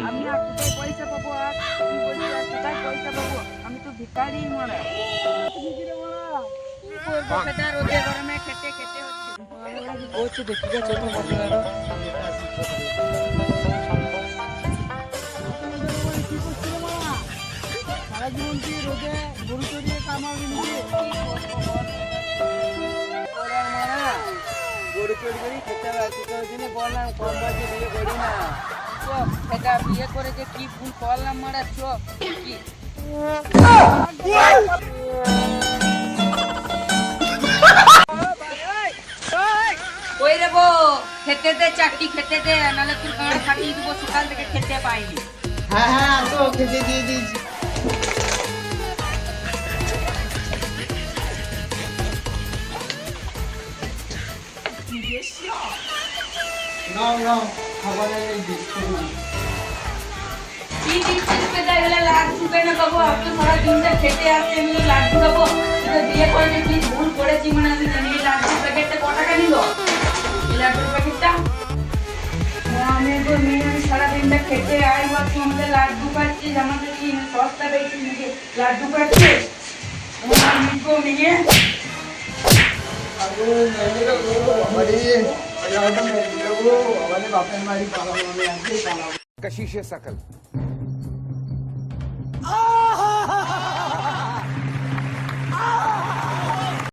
আমি আর কোথায় পয়সা পাবো? আর তুই বলছিস আর কোথায় পয়সা পাবো? আমি তো ভিখারি মারা। তুমি কি রে মারা? কি করবো বেটা, রোদে গরমে খেটে খেটে হচ্ছে। বলছে দেখি গেছে তো বসে আরো। কি করছিল মারা? সারা জীবন কি রোদে গরু চড়িয়ে কামাবি নিজে? গরু চড়ি করি খেতে হবে। তোর জন্য বললাম কম বয়সে বিয়ে করি না। চ এটা বিয়ে করে যে কি ভুল করলাম মারা। চ কি ওই রে বো, খেতে দে চাকরি খেতে দে, নাহলে তোর গাঁড় ফাটিয়ে দেবো। সকাল থেকে খেতে পাইনি। হ্যাঁ হ্যাঁ তো খেতে দিয়ে দিয়েছি। নাও নাও খাবারের এই বিস্কুট। কি দিচ্ছিস বেটা? এগুলো লাড্ডু কেন খাবো? আমি তো সারা দিনটা খেতে আসি, আমি লাড্ডু খাবো? তুই তো বিয়ে করে যে কি ভুল করেছি মানে আমি জানি। এই লাড্ডুর প্যাকেটটা ক টাকা নিল? এই লাড্ডুর প্যাকেটটা আমি তো নিয়ে আমি সারা দিনটা খেতে আই, বা তুই আমাদের লাড্ডু খাচ্ছিস, আমাদের কি সস্তা পেয়েছিস নাকি লাড্ডু খাচ্ছিস? আমার নিকো নিয়ে বাপের বাড়ি পালাবো, আমি আজকেই পালাবো। कशिश शकल